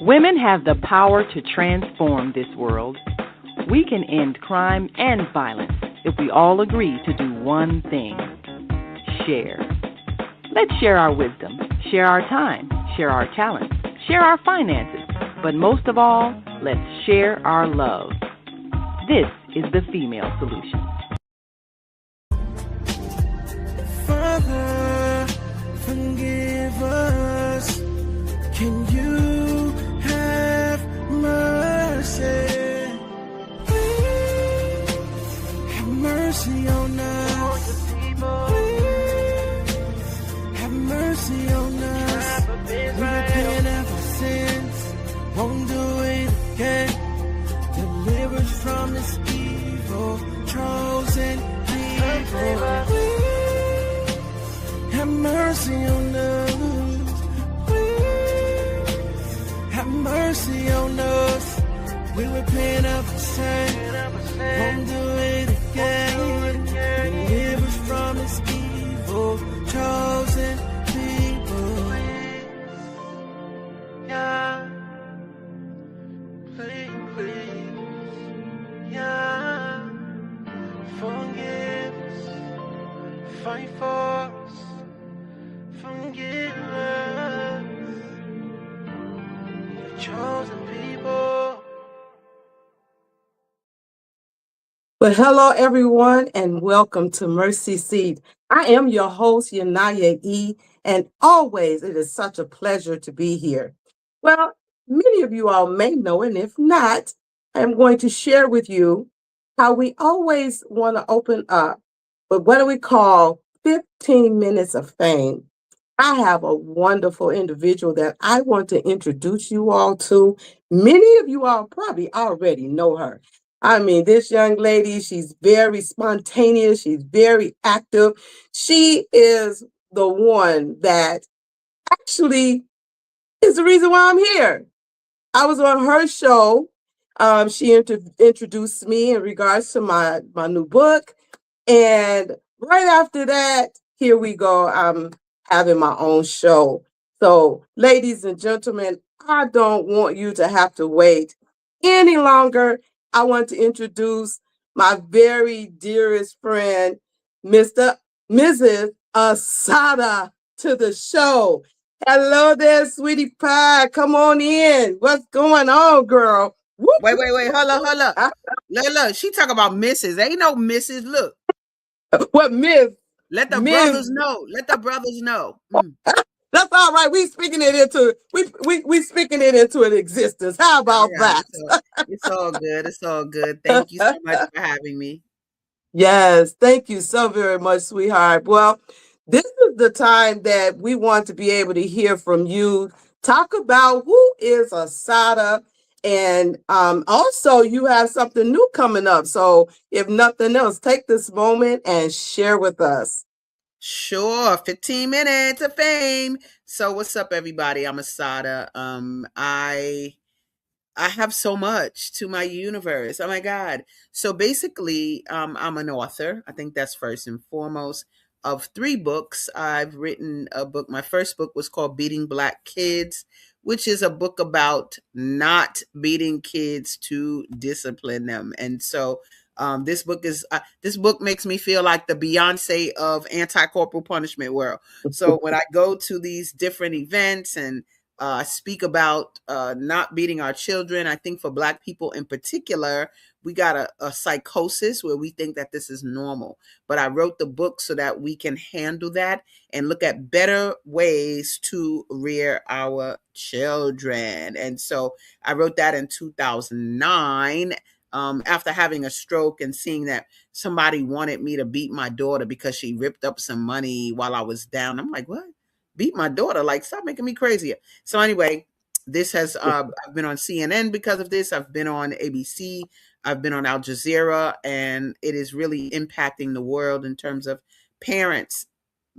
Women have the power to transform this world. We can end crime and violence if we all agree to do one thing: share. Let's share our wisdom, share our time, share our talents, share our finances, but most of all, let's share our love. This is the female solution. Father, forgive us. Can you have mercy? Please have mercy on us. Please have mercy on us. We repent of our sins, won't do it again. Deliver us from this evil, chosen people. Please have mercy on us. Have mercy on us. We repent of our sin, won't do it again. Deliver us from this evil, chosen people. Yeah, please, yeah. Forgive us, fight for us, forgive us. Chosen people. Well, hello, everyone, and welcome to Mercy Seat. I am your host, YuNiYAH, and always it is such a pleasure to be here. Well, many of you all may know, and if not, I'm going to share with you how we always want to open up with what do we call 15 minutes of fame. I have a wonderful individual that I want to introduce you all to. Many of you all probably already know her. I mean, this young lady, she's very spontaneous. She's very active. She is the one that actually is the reason why I'm here. I was on her show. She introduced me in regards to my new book. And right after that, here we go. I'm having my own show. So, ladies and gentlemen, I don't want you to have to wait any longer. I want to introduce my very dearest friend, Mrs. Asada, to the show. Hello there, sweetie pie. Come on in. What's going on, girl? Whoop, Wait, hold up. Look, she talk about misses. Ain't no misses. Look, what Miss? let the Miss. brothers know. Let the brothers know. That's all right. We speaking it into we speaking it into an existence. How about Right. that? It's all good. It's all good. Thank you so much for having me. Yes, thank you so very much, sweetheart. Well, this is the time that we want to be able to hear from you. Talk about who is Asada, and also you have something new coming up. So, if nothing else, take this moment and share with us. Sure, 15 minutes of fame. So what's up, everybody? I'm Asada. I have so much to my universe. Oh my God. So basically, I'm an author. I think that's first and foremost. Of 3 books, I've written a book. My first book was called Beating Black Kids, which is a book about not beating kids to discipline them. And so this book makes me feel like the Beyonce of anti-corporal punishment world. So when I go to these different events and speak about not beating our children, I think for Black people in particular, we got a psychosis where we think that this is normal. But I wrote the book so that we can handle that and look at better ways to rear our children. And so I wrote that in 2009. After having a stroke and seeing that somebody wanted me to beat my daughter because she ripped up some money while I was down. I'm like, what? Beat my daughter? Like, stop making me crazy. So anyway, this has I've been on CNN because of this. I've been on ABC. I've been on Al Jazeera, and it is really impacting the world in terms of parents.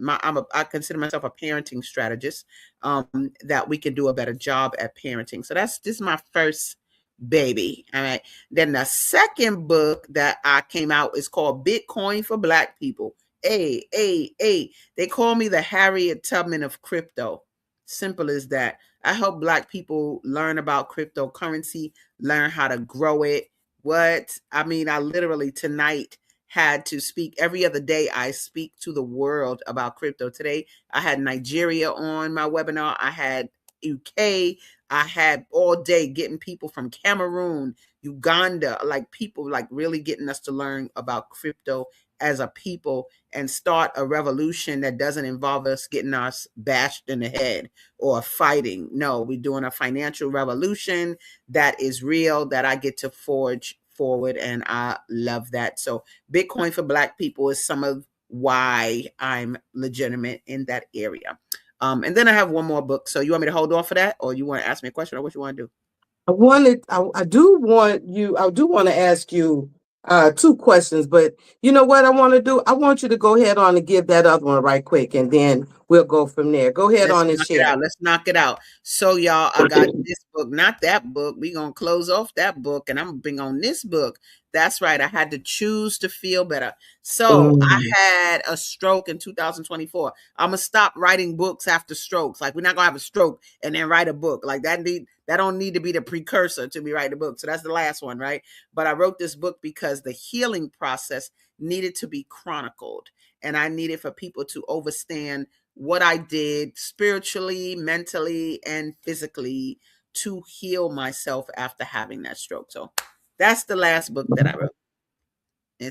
I consider myself a parenting strategist, that we can do a better job at parenting. So this is my first baby. All right. Then the second book that I came out is called Bitcoin for Black People. They call me the Harriet Tubman of crypto. Simple as that. I help Black people learn about cryptocurrency, learn how to grow it. What I mean, I literally tonight had to speak. Every other day I speak to the world about crypto. Today I had Nigeria on my webinar. I had UK. I had all day getting people from Cameroon, Uganda, like people like really getting us to learn about crypto as a people and start a revolution that doesn't involve us getting us bashed in the head or fighting. No, we're doing a financial revolution that is real, that I get to forge forward, and I love that. So Bitcoin for Black people is some of why I'm legitimate in that area. And then I have one more book. So you want me to hold on for that, or you want to ask me a question, or what you want to do? I do want to ask you two questions, but you know what I want to do? I want you to go ahead on and give that other one right quick, and then we'll go from there. Go ahead Let's on and knock it share. out. Let's knock it out. So, y'all, I got this book, not that book. We're going to close off that book, and I'm going to bring on this book. That's right. I had to choose to feel better. So, Mm. I had a stroke in 2024. I'm going to stop writing books after strokes. Like, we're not going to have a stroke and then write a book. Like, that don't need to be the precursor to me writing a book. So, that's the last one, right? But I wrote this book because the healing process needed to be chronicled, and I needed for people to understand what I did spiritually, mentally, and physically to heal myself after having that stroke. So that's the last book that I wrote.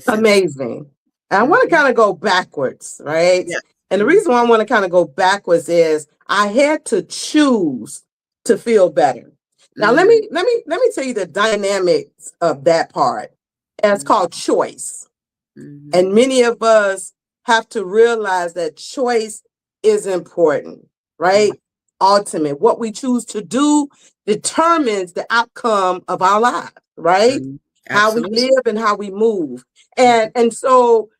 Amazing. And I want to Mm-hmm. kind of go backwards, right? Yeah. And the Mm-hmm. reason why I want to kind of go backwards is I had to choose to feel better. Now let me tell you the dynamics of that part. And it's called choice. Mm-hmm. And many of us have to realize that choice is important, right? Ultimate. What we choose to do determines the outcome of our lives, right? Mm-hmm. How we Absolutely. live and how we move. Mm-hmm. And so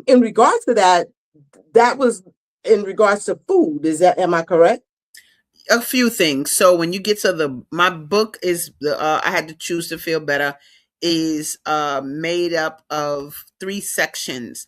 in regards to that, that was in regards to food. Am I correct? A few things. So when you get to my book is I had to choose to feel better is made up of 3 sections: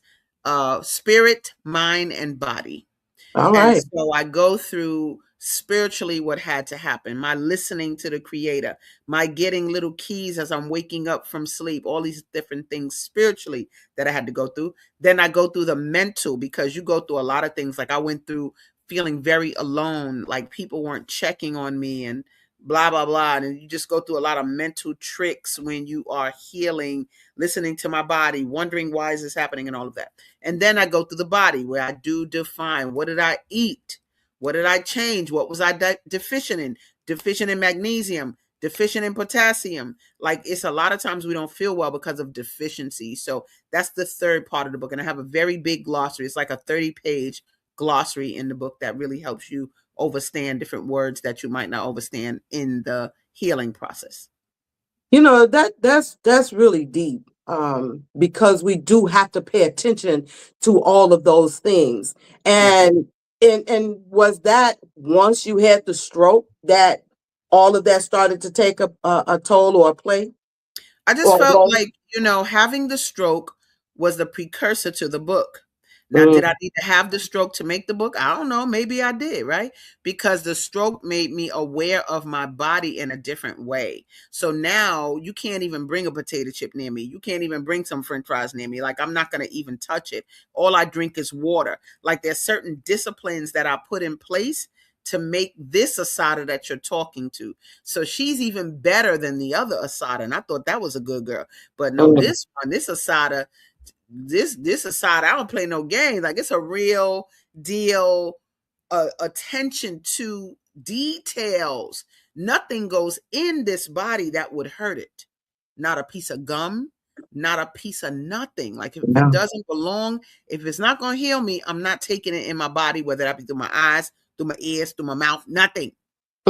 spirit, mind, and body. All And right. so I go through spiritually what had to happen, my listening to the creator, my getting little keys as I'm waking up from sleep, all these different things spiritually that I had to go through. Then I go through the mental, because you go through a lot of things. Like I went through feeling very alone, like people weren't checking on me and blah, blah, blah. And you just go through a lot of mental tricks when you are healing, listening to my body, wondering why is this happening and all of that. And then I go through the body where I do define, what did I eat? What did I change? What was I deficient in? Deficient in magnesium, deficient in potassium. Like it's a lot of times we don't feel well because of deficiency. So that's the third part of the book. And I have a very big glossary. It's like a 30-page glossary in the book that really helps you understand different words that you might not understand in the healing process. You know, that's really deep, because we do have to pay attention to all of those things. Yeah. And was that once you had the stroke that all of that started to take a toll or a play I just or a felt role? like, having the stroke was the precursor to the book. Now, did I Mm, need to have the stroke to make the book? I don't know. Maybe I did, right? Because the stroke made me aware of my body in a different way. So now you can't even bring a potato chip near me. You can't even bring some French fries near me. Like I'm not going to even touch it. All I drink is water. Like there's certain disciplines that I put in place to make this Asada that you're talking to. So she's even better than the other Asada. And I thought that was a good girl. But no, mm, this Asada, this Asada, I don't play no games. Like it's a real deal, attention to details. Nothing goes in this body that would hurt it. Not a piece of gum, not a piece of nothing. Like if it yeah. doesn't belong, if it's not going to heal me, I'm not taking it in my body, whether that be through my eyes, through my ears, through my mouth, nothing.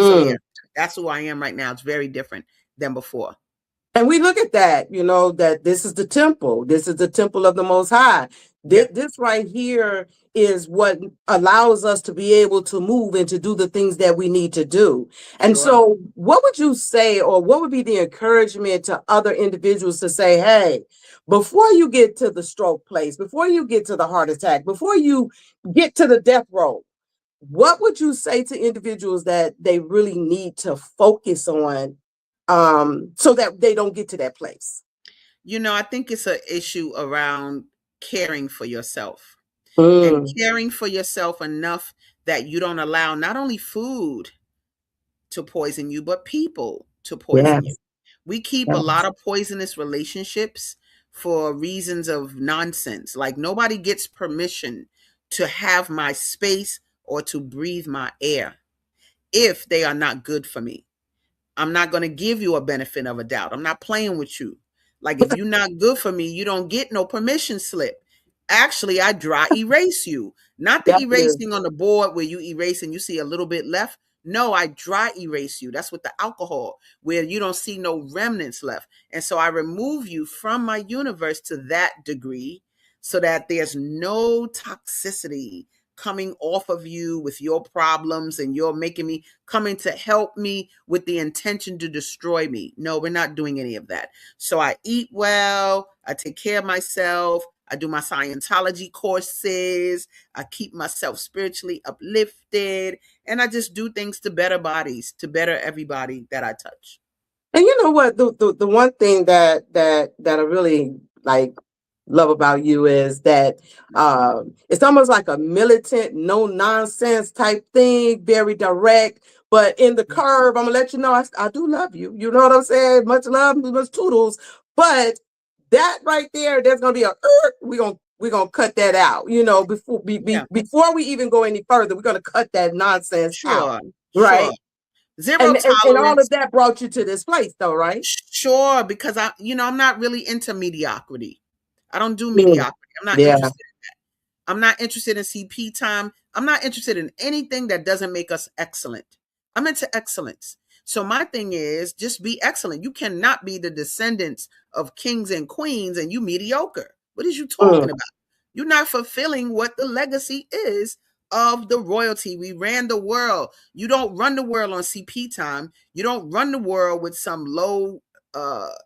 So yeah, Mm. that's who I am right now. It's very different than before. And we look at that, that this is the temple. This is the temple of the Most High. Yeah, This right here is what allows us to be able to move and to do the things that we need to do. And sure. so, what would you say, or what would be the encouragement to other individuals to say, hey, before you get to the stroke place, before you get to the heart attack, before you get to the death row, what would you say to individuals that they really need to focus on so that they don't get to that place? I think it's an issue around caring for yourself and Mm, caring for yourself enough that you don't allow not only food to poison you, but people to poison you. yes, We keep a lot yes. of poisonous relationships for reasons of nonsense. Like nobody gets permission to have my space or to breathe my air if they are not good for me. I'm not going to give you a benefit of a doubt. I'm not playing with you. Like if you're not good for me, you don't get no permission slip. Actually, I dry erase you. Not the That's good. erasing on the board where you erase and you see a little bit left. No, I dry erase you. That's with the alcohol where you don't see no remnants left. And so I remove you from my universe to that degree so that there's no toxicity coming off of you with your problems and you're making me coming to help me with the intention to destroy me. No, we're not doing any of that. So I eat well, I take care of myself, I do my Scientology courses, I keep myself spiritually uplifted, and I just do things to better bodies, to better everybody that I touch. And you know what? The one thing that I really like love about you is that it's almost like a militant, no nonsense type thing, very direct. But in the curve, I'm gonna let you know I do love you. You know what I'm saying? Much love, much toodles. But that right there, there's gonna be a we're gonna cut that out. You know, Yeah, before we even go any further, we're gonna cut that nonsense out, sure, sure. right? Zero And all of tolerance. that brought you to this place, though, right? Sure, because I'm not really into mediocrity. I don't do Mm, mediocrity. I'm not yeah, interested. I'm not interested in CP time. I'm not interested in anything that doesn't make us excellent. I'm into excellence. So my thing is just be excellent. You cannot be the descendants of kings and queens and you mediocre. What is you mm, talking about? You're not fulfilling what the legacy is of the royalty. We ran the world. You don't run the world on CP time. You don't run the world with some low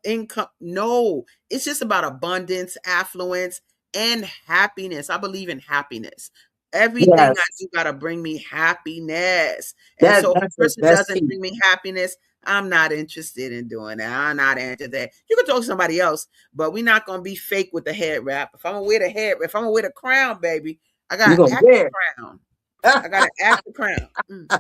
income. No, it's just about abundance, affluence, and happiness. I believe in happiness. Everything I yes. do gotta bring me happiness. And That so if that's a person that's doesn't key. bring me happiness, I'm not interested in doing that. I'm not interested. You can talk to somebody else, but we're not gonna be fake with the head wrap. If I'm gonna wear the head, if I'm gonna wear the crown, baby, I You're gotta gonna act the wear. crown. I gotta act the crown.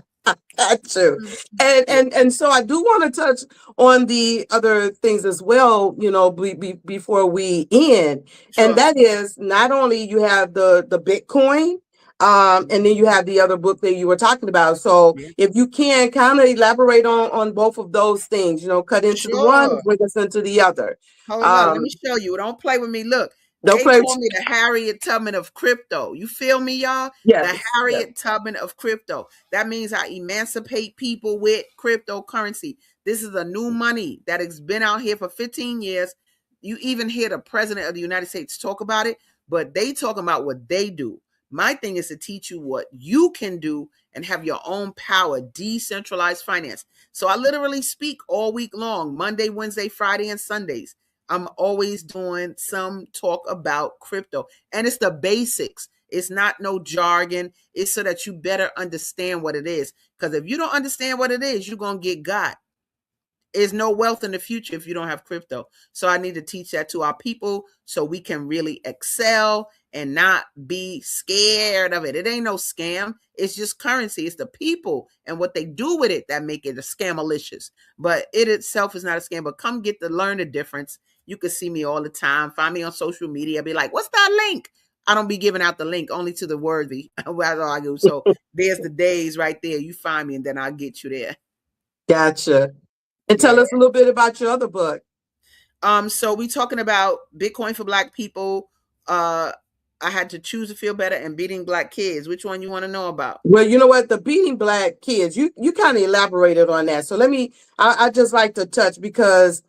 Got you. Mm. And Yeah, and so I do want to touch on the other things as well, before we end. And sure. that is not only you have the Bitcoin, and then you have the other book that you were talking about. So Yeah. if you can kind of elaborate on both of those things, cut into the one Sure. and bring us into the other. Hold on, let Um, me show you. Don't play with me. Look, don't they play call with me the Harriet Tubman of crypto. You feel me, y'all? The yes, yes. Harriet Tubman of crypto. That means I emancipate people with cryptocurrency. This is a new money that has been out here for 15 years. You even hear the president of the United States talk about it, but they talk about what they do. My thing is to teach you what you can do and have your own power, decentralized finance. So I literally speak all week long, Monday, Wednesday, Friday, and Sundays. I'm always doing some talk about crypto. And it's the basics. It's not no jargon. It's so that you better understand what it is. Because if you don't understand what it is, you're going to get got. There's no wealth in the future if you don't have crypto. So I need to teach that to our people so we can really excel and not be scared of it. It ain't no scam. It's just currency. It's the people and what they do with it that make it a scamalicious. But it itself is not a scam. But come get to learn the difference. You can see me all the time. Find me on social media. Be like, what's that link? I don't be giving out the link only to the worthy. That's all I do. So there's the days right there. You find me and then I'll get you there. Gotcha. And tell Yeah. us a little bit about your other book. So we talking about Bitcoin for Black people. Uh, I had to choose to feel better and beating Black kids. Which one you want to know about? Well, you know what? The beating Black kids, you kind of elaborated on that. So I just like to touch because,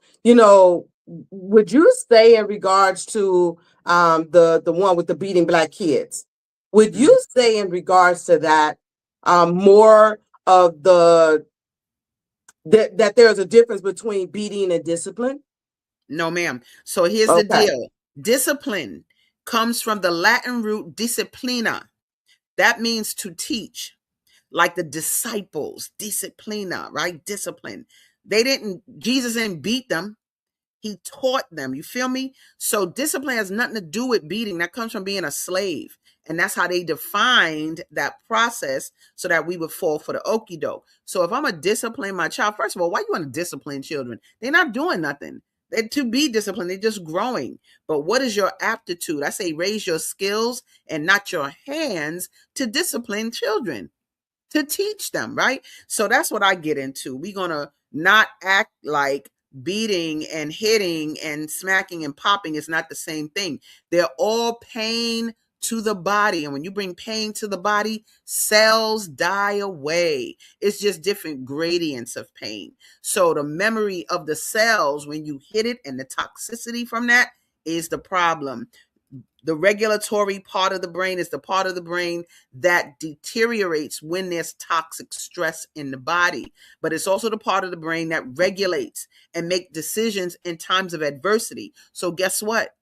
would you say in regards to the one with the beating Black kids, would Mhm. you say in regards to that more of that there's a difference between beating and discipline? No, ma'am. So here's the Okay. deal. Discipline comes from the Latin root disciplina. That means to teach. like the disciples, disciplina, right? Discipline. Jesus didn't beat them. He taught them. You feel me? So discipline has nothing to do with beating. That comes from being a slave. And that's how they defined that process so that we would fall for the okie doke. So if I'm going to discipline my child, first of all, why you want to discipline children? They're not doing nothing. They're to be disciplined. They're just growing. But what is your aptitude? I say raise your skills and not your hands to discipline children, to teach them, right? So that's what I get into. We're going to not act like beating and hitting and smacking and popping is not the same thing. They're all pain to the body. And when you bring pain to the body, cells die away. It's just different gradients of pain. So the memory of the cells, when you hit it and the toxicity from that is the problem. The regulatory part of the brain is the part of the brain that deteriorates when there's toxic stress in the body. But it's also the part of the brain that regulates and make decisions in times of adversity. So guess what?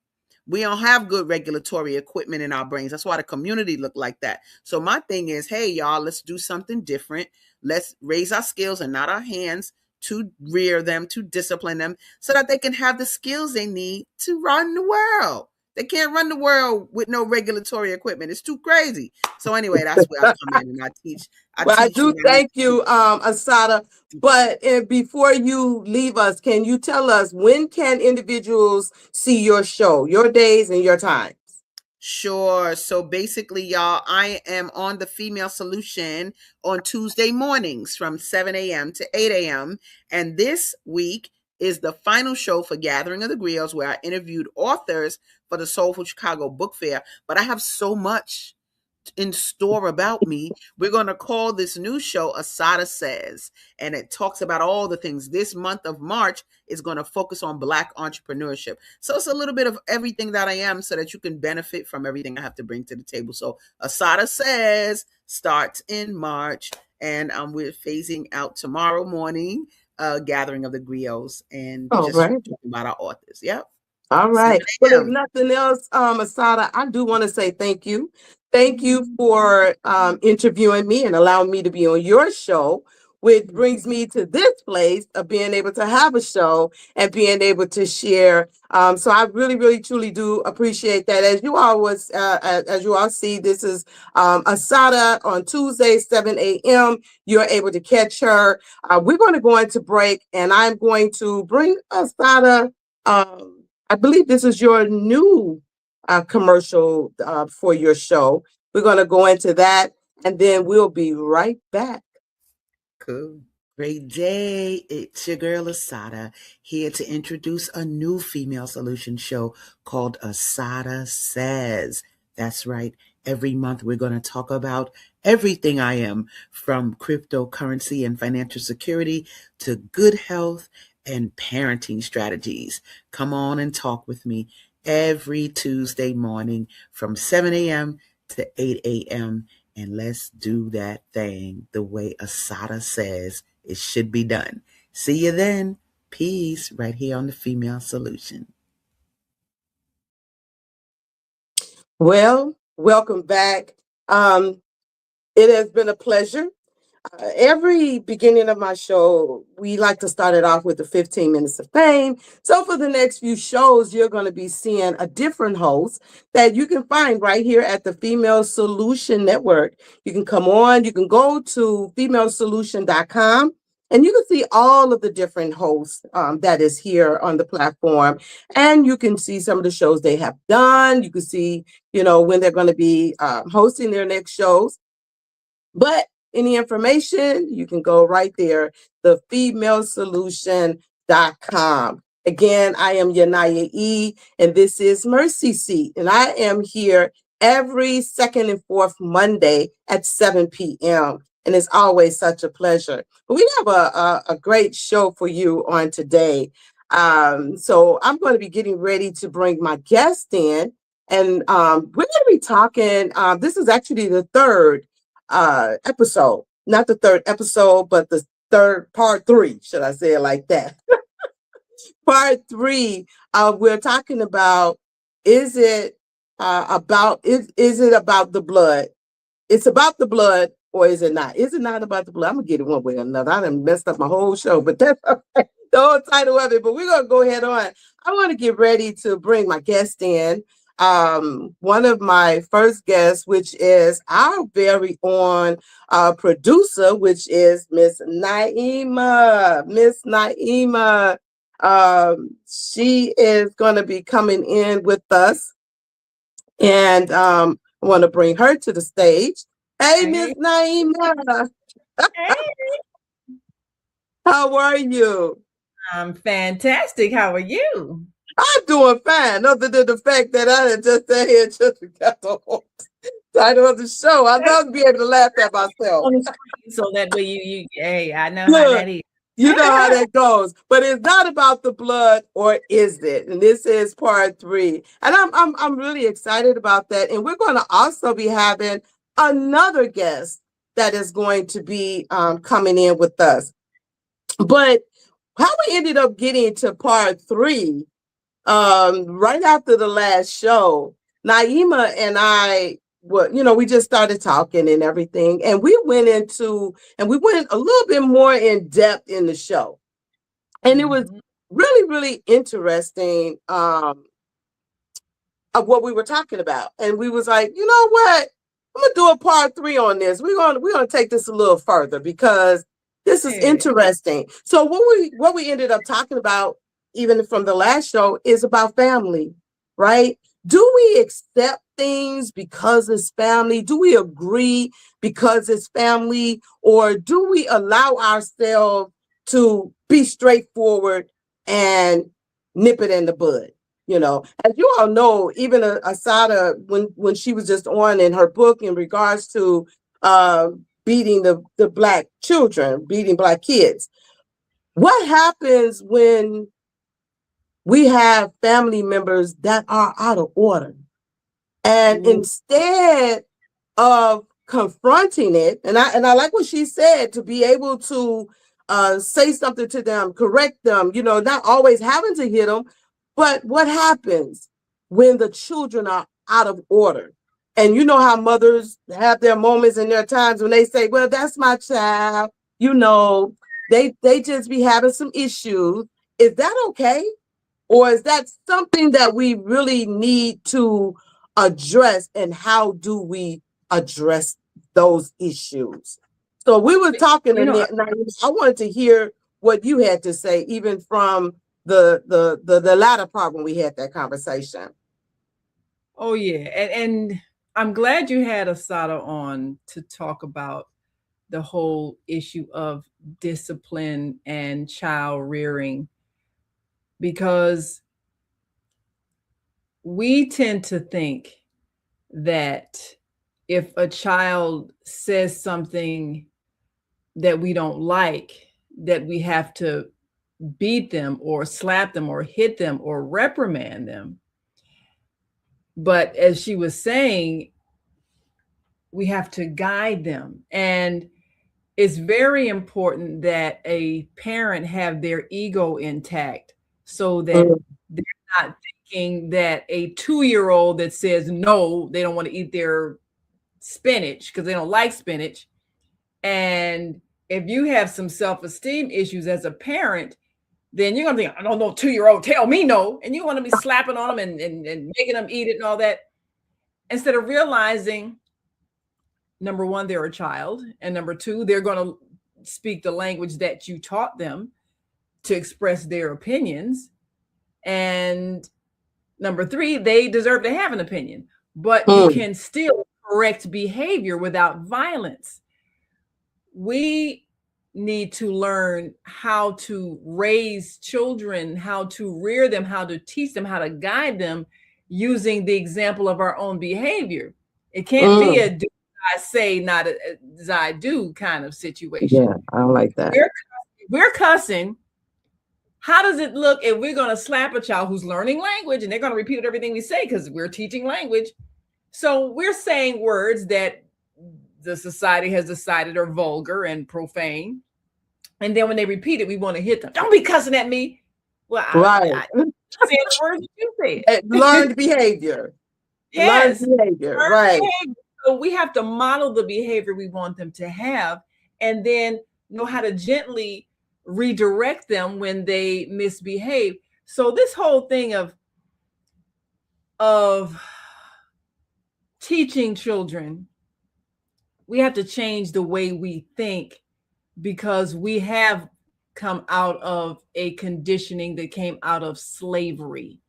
We don't have good regulatory equipment in our brains. That's why the community look like that. So my thing is, hey, y'all, let's do something different. Let's raise our skills and not our hands to rear them, to discipline them so that they can have the skills they need to run the world. They can't run the world with no regulatory equipment. It's too crazy. So anyway, that's where I come in and I teach. I do thank you, Assata. But before you leave us, can you tell us when can individuals see your show, your days and your times? Sure. So basically, y'all, I am on the Female Solution on Tuesday mornings from 7 a.m. to 8 a.m. And this week is the final show for Gathering of the Griots, where I interviewed authors for the Soulful Chicago Book Fair. But I have so much in store about me. We're going to call this new show Assata Says, and it talks about all the things. This month of March is going to focus on Black entrepreneurship. So it's a little bit of everything that I am so that you can benefit from everything I have to bring to the table. So Assata Says starts in March, and we're phasing out tomorrow morning, Gathering of the Griots, and just talking about our authors. Yep. All right. Well, if nothing else, Assata, I do want to say thank you. Thank you for interviewing me and allowing me to be on your show, which brings me to this place of being able to have a show and being able to share. So I really, really, truly do appreciate that. As you all see, this is Assata on Tuesday, 7 a.m. You're able to catch her. We're going to go into break, and I'm going to bring Assata. I believe this is your new commercial for your show. We're going to go into that, and then we'll be right back. Cool. Great day. It's your girl Assata here to introduce a new Female Solution show called Assata Says. That's right. Every month we're going to talk about everything I am, from cryptocurrency and financial security to good health and parenting strategies. Come on and talk with me every Tuesday morning from 7 a.m. to 8 a.m. And let's do that thing the way Assata says it should be done. See you then. Peace, right here on the Female Solution. Well, welcome back. It has been a pleasure. Every beginning of my show, we like to start it off with the 15 minutes of fame. So for the next few shows, you're going to be seeing a different host that you can find right here at the Female Solution Network. You can come on, you can go to femalesolution.com, and you can see all of the different hosts that is here on the platform. And you can see some of the shows they have done. You can see, when they're going to be hosting their next shows. But any information, you can go right there, thefemalesolution.com. Again, I am YuNiYAH E, and this is Mercy Seat. And I am here every second and fourth Monday at 7 p.m. And it's always such a pleasure. But we have a great show for you on today. So I'm going to be getting ready to bring my guest in. And we're going to be talking, this is actually the third episode, not the third episode, but the third part 3, should I say it like that? Part 3, we're talking about, is it about the blood? It's about the blood, or is it not? Is it not about the blood? I'm gonna get it one way or another. I done messed up my whole show, but that's okay. The whole title of it. But we're gonna go ahead on. I want to get ready to bring my guest in. One of my first guests, which is our very own producer, which is Miss Naima. Miss Naima. She is going to be coming in with us, and I want to bring her to the stage. Hey, Miss Naima. Hey, How are you? I'm fantastic. How are you? I'm doing fine, other than the fact that I had just sat here and just got the whole title of the show. I love to be able to laugh at myself. On the screen, so that way hey, I know how Look, that is. you know how that goes. But it's not about the blood, or is it? And this is part 3. And I'm really excited about that. And we're going to also be having another guest that is going to be coming in with us. But how we ended up getting to part 3, right after the last show, Naima and I we just started talking and everything. And we went a little bit more in depth in the show. And it was really, really interesting of what we were talking about. And we was like, you know what? I'm gonna do a part 3 on this. We're gonna take this a little further because this is interesting. So what we ended up talking about, even from the last show, is about family, right? Do we accept things because it's family? Do we agree because it's family? Or do we allow ourselves to be straightforward and nip it in the bud? You know, as you all know, even Asada, when she was just on in her book in regards to beating the Black children, beating Black kids, what happens when we have family members that are out of order? And instead of confronting it, and I like what she said, to be able to say something to them, correct them, not always having to hit them, but what happens when the children are out of order? And you know how mothers have their moments and their times when they say, well, that's my child, they just be having some issues. Is that okay? Or is that something that we really need to address? And how do we address those issues? So we were talking, and I wanted to hear what you had to say, even from the latter part when we had that conversation. Oh yeah, and I'm glad you had Asada on to talk about the whole issue of discipline and child rearing, because we tend to think that if a child says something that we don't like, that we have to beat them or slap them or hit them or reprimand them. But as she was saying, we have to guide them. And it's very important that a parent have their ego intact, so that they're not thinking that a 2-year-old that says no, they don't want to eat their spinach because they don't like spinach. And if you have some self-esteem issues as a parent, then you're going to think, I don't know, 2-year-old, tell me no. And you want to be slapping on them and making them eat it and all that. Instead of realizing, number one, they're a child. And number two, they're going to speak the language that you taught them to express their opinions. And number three, they deserve to have an opinion. But you can still correct behavior without violence. We need to learn how to raise children, how to rear them, how to teach them, how to guide them using the example of our own behavior. It can't be a do I say, not as I do kind of situation. Yeah, I don't like that. We're cussing. How does it look if we're going to slap a child who's learning language and they're going to repeat everything we say because we're teaching language? So we're saying words that the society has decided are vulgar and profane. And then when they repeat it, we want to hit them. Don't be cussing at me. Well, right. I say the words you said. Learned behavior. Yes. Learned behavior. Right. Behavior. So we have to model the behavior we want them to have, and then know how to gently redirect them when they misbehave. So this whole thing of teaching children, we have to change the way we think, because we have come out of a conditioning that came out of slavery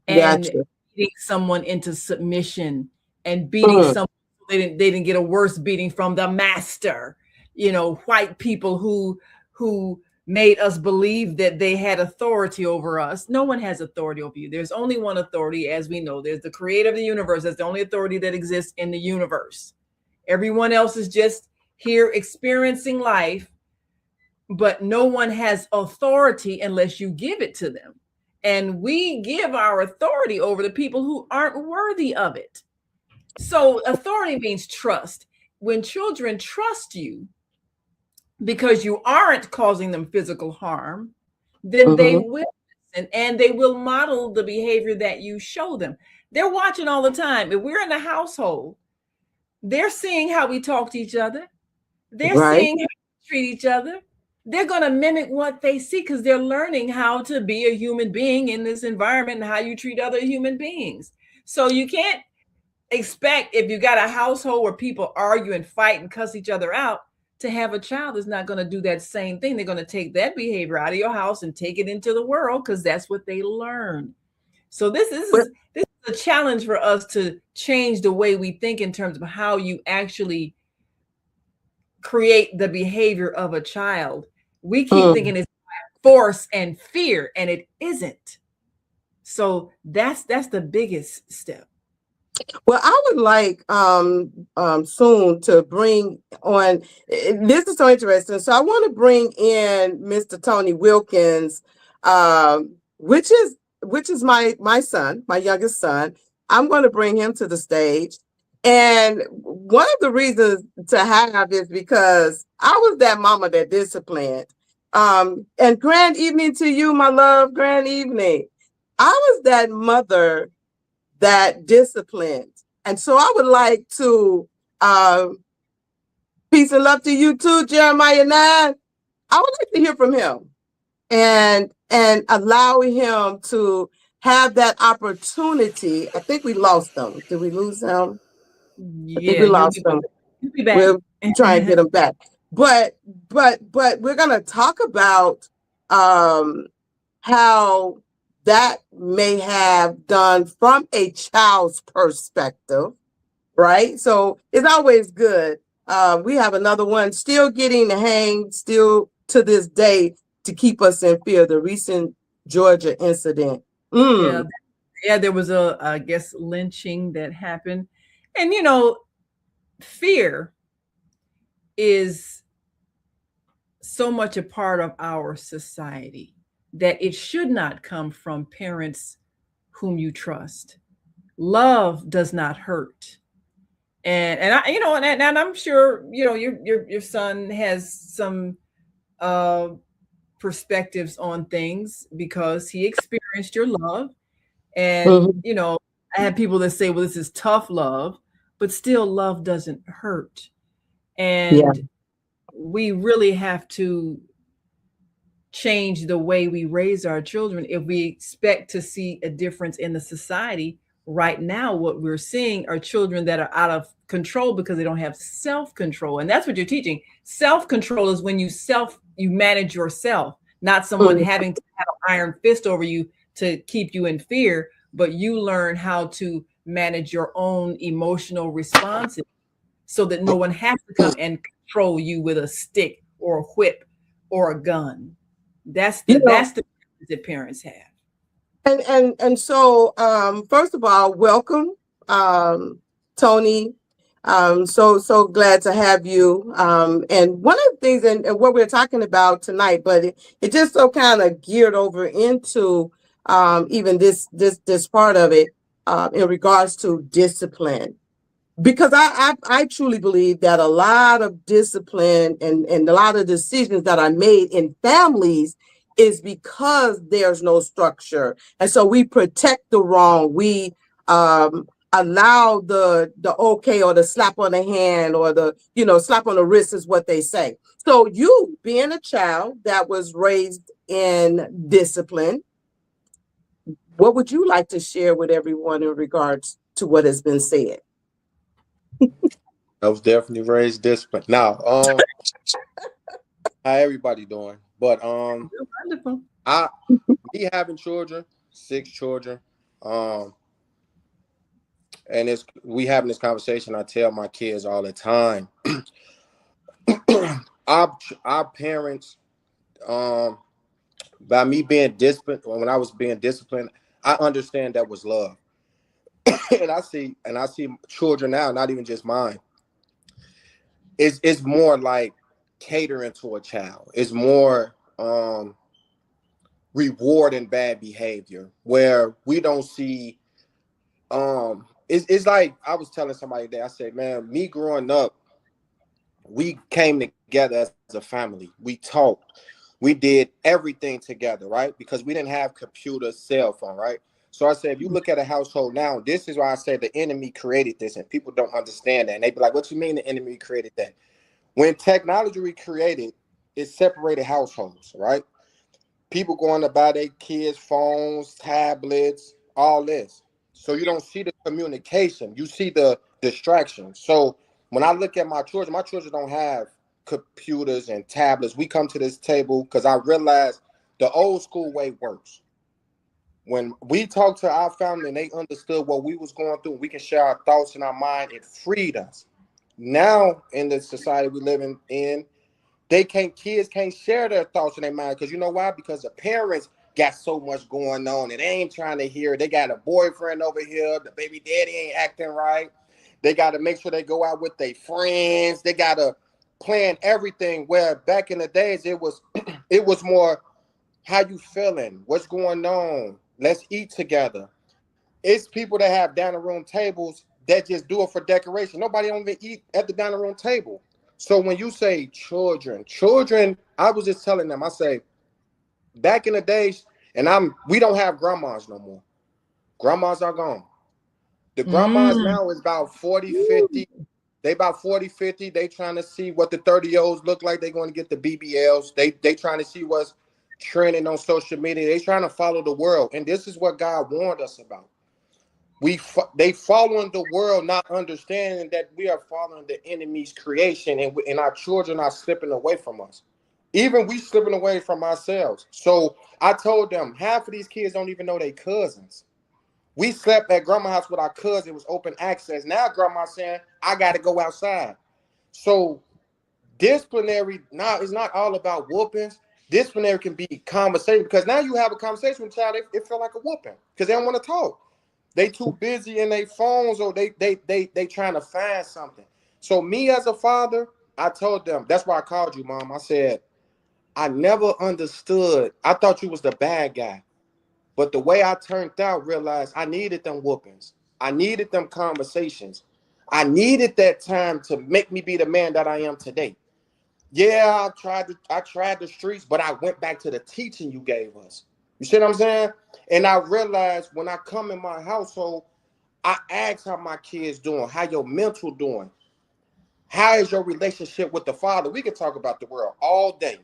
and Gotcha. beating someone into submission and beating someone. They didn't get a worse beating from the master. You know, white people who made us believe that they had authority over us. No one has authority over you. There's only one authority, as we know. There's the creator of the universe. That's the only authority that exists in the universe. Everyone else is just here experiencing life, but no one has authority unless you give it to them. And we give our authority over to people who aren't worthy of it. So authority means trust. When children trust you because you aren't causing them physical harm, then they will listen, and they will model the behavior that you show them. They're watching all the time. If we're in the household, they're seeing how we talk to each other. They're seeing how we treat each other. They're going to mimic what they see because they're learning how to be a human being in this environment and how you treat other human beings. So you can't expect, if you got a household where people argue and fight and cuss each other out, to have a child that's not going to do that same thing. They're going to take that behavior out of your house and take it into the world because that's what they learn. So this is a challenge for us to change the way we think in terms of how you actually create the behavior of a child. We keep thinking it's force and fear, and it isn't. So that's the biggest step. Well, I would like soon to bring on, this is so interesting. So I want to bring in Mr. Tony Wilkins, which is my son, my youngest son. I'm going to bring him to the stage. And one of the reasons to have is because I was that mama that disciplined. And grand evening to you, my love, grand evening. I was that mother that disciplined. And so I would like to, peace and love to you too, Jeremiah 9. I would like to hear from him and allow him to have that opportunity. I think we lost him. Did we lose him? Yeah, I think we lost him. He'll be back. We'll try and get him back. But we're going to talk about how that may have done from a child's perspective, right? So it's always good. We have another one still getting the hang, still to this day, to keep us in fear, the recent Georgia incident. Yeah, there was I guess, lynching that happened. And, you know, fear is so much a part of our society that it should not come from parents whom you trust. Love does not hurt. And I, you know, and I'm sure, you know, your son has some perspectives on things because he experienced your love. And, you know, I have people that say, well, this is tough love, but still love doesn't hurt. And we really have to change the way we raise our children if we expect to see a difference in the society. Right now, what we're seeing are children that are out of control because they don't have self-control. And that's what you're teaching. Self-control is when you manage yourself, not someone having to have an iron fist over you to keep you in fear, but you learn how to manage your own emotional responses so that no one has to come and control you with a stick or a whip or a gun. That's the that parents have. And so first of all, welcome, Tony. So glad to have you. And one of the things and what we're talking about tonight, but it just so kind of geared over into even this part of it in regards to discipline. Because I truly believe that a lot of discipline and a lot of decisions that are made in families is because there's no structure. And so we protect the wrong. We allow the okay, or the slap on the hand, or the, slap on the wrist is what they say. So you, being a child that was raised in discipline, what would you like to share with everyone in regards to what has been said? I was definitely raised disciplined. Now, how everybody doing? But Wonderful. me having children, 6 children, and we having this conversation. I tell my kids all the time, our parents, by me being disciplined, when I was being disciplined, I understand that was love. and I see children now, not even just mine. It's more like catering to a child. It's more rewarding bad behavior, where we don't see it's like I was telling somebody that I said, man, me growing up, we came together as a family. We talked. We did everything together, right? Because we didn't have computer, cell phone, right? So I said, if you look at a household now, this is why I said the enemy created this, and people don't understand that. And they be like, what you mean the enemy created that? When technology was created, it separated households, right? People going to buy their kids phones, tablets, all this. So you don't see the communication. You see the distraction. So when I look at my children don't have computers and tablets. We come to this table because I realize the old school way works. When we talked to our family and they understood what we was going through, we can share our thoughts in our mind. It freed us. Now in the society we live in, kids can't share their thoughts in their mind, because you know why? Because the parents got so much going on and they ain't trying to hear. They got a boyfriend over here, the baby daddy ain't acting right. They got to make sure they go out with their friends. They got to plan everything, where back in the days it was it was more, how you feeling? What's going on? Let's eat together. It's people that have dining room tables that just do it for decoration. Nobody don't even eat at the dining room table. So when you say children, I was just telling them, I say, back in the days, and we don't have grandmas no more. Grandmas are gone. The grandmas now is about 40, 50. They about 40, 50. They trying to see what the 30-year-olds look like. They going to get the BBLs. They trying to see what's trending on social media. They trying to follow the world. And this is what God warned us about. They following the world, not understanding that we are following the enemy's creation, and our children are slipping away from us. Even we slipping away from ourselves. So I told them, half of these kids don't even know their cousins. We slept at grandma's house with our cousin. It was open access. Now grandma's saying, I got to go outside. So disciplinary now is not all about whoopings. Disciplinary can be conversation, because now you have a conversation with a child, it feel like a whooping because they don't want to talk. They too busy in their phones, or they trying to find something. So me as a father, I told them, that's why I called you, Mom. I said, I never understood. I thought you was the bad guy. But the way I turned out, realized I needed them whoopings. I needed them conversations. I needed that time to make me be the man that I am today. Yeah, I tried the streets, but I went back to the teaching you gave us. You see what I'm saying? And I realized when I come in my household, I ask how my kids doing, how your mental doing, how is your relationship with the Father? We can talk about the world all day.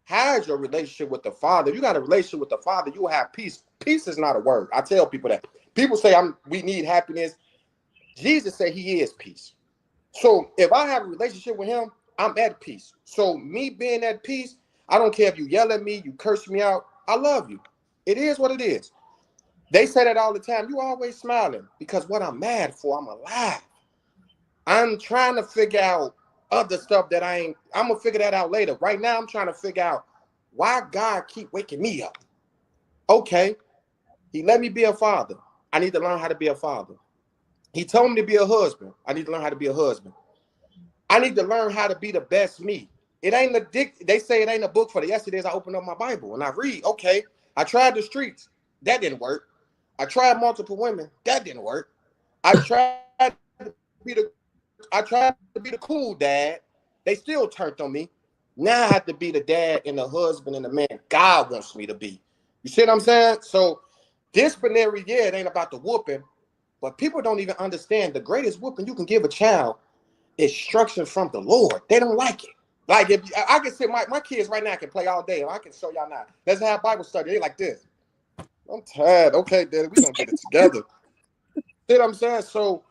How is your relationship with the Father? If you got a relationship with the Father, you will have peace. Peace is not a word. I tell people that. People say we need happiness. Jesus said he is peace. So if I have a relationship with him, I'm at peace. So me being at peace, I don't care if you yell at me, you curse me out. I love you. It is what it is. They say that all the time. You always smiling, because what I'm mad for, I'm alive. I'm trying to figure out other stuff that I'm going to figure that out later. Right now, I'm trying to figure out why God keep waking me up. Okay, he let me be a father. I need to learn how to be a father. He told me to be a husband. I need to learn how to be a husband. I need to learn how to be the best me. It ain't they say it ain't a book for the yesterdays. I open up my Bible and I read. Okay, I tried the streets. That didn't work. I tried multiple women. That didn't work. I tried to be the cool dad. They still turned on me. Now I have to be the dad and the husband and the man God wants me to be. You see what I'm saying? So disciplinary, yeah, it ain't about the whooping, But people don't even understand the greatest whooping you can give a child is instruction from the Lord. They don't like it. Like if I can say my kids right now can play all day, and I can show y'all now. Let's have Bible study. They like this. I'm tired. Okay, Daddy, we gonna get it together. See what I'm saying? So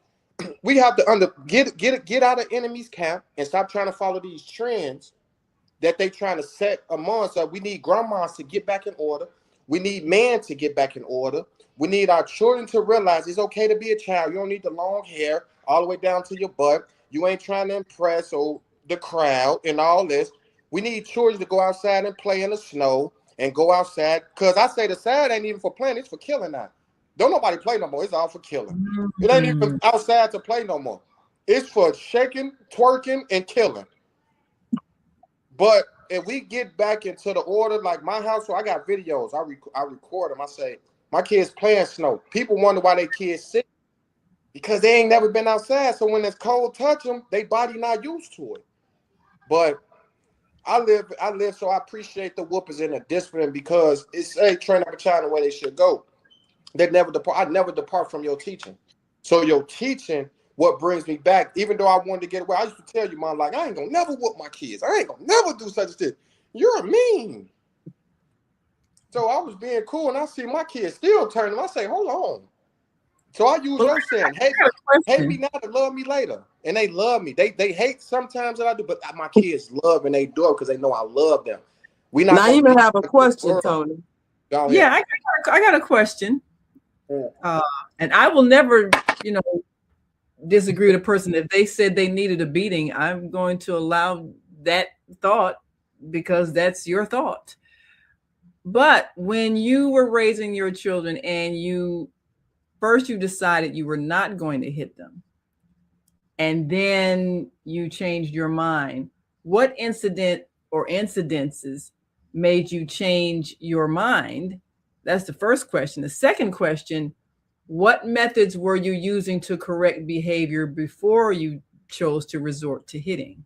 we have to get out of enemy's camp and stop trying to follow these trends that they trying to set amongst us. We need grandmas to get back in order. We need men to get back in order. We need our children to realize it's okay to be a child. You don't need the long hair all the way down to your butt. You ain't trying to impress the crowd and all this. We need children to go outside and play in the snow and go outside. Because I say the side ain't even for playing, it's for killing now. Don't nobody play no more. It's all for killing. It ain't even outside to play no more. It's for shaking, twerking, and killing. But if we get back into the order, like my house, so I got videos. I record them. I say, my kids playing snow. People wonder why their kids sick. Because they ain't never been outside. So when it's cold touch them, they body not used to it. But I live, so I appreciate the whoopers and the discipline because it's train up a child the way they should go. They never depart. I never depart from your teaching. So your teaching, what brings me back, even though I wanted to get away, I used to tell you, Mom, like, I ain't gonna never whoop my kids. I ain't gonna never do such a thing. You're mean. So I was being cool, and I see my kids still turning. I say, hold on. So I use your saying, hate me now to love me later. And they love me. They hate sometimes that I do, but my kids love and they do it because they know I love them. I even have a question, Tony. Yeah, I got a question. And I will never, disagree with a person. If they said they needed a beating, I'm going to allow that thought because that's your thought. But when you were raising your children and you decided you were not going to hit them, and then you changed your mind, what incident or incidences made you change your mind? That's the first question. The second question, what methods were you using to correct behavior before you chose to resort to hitting?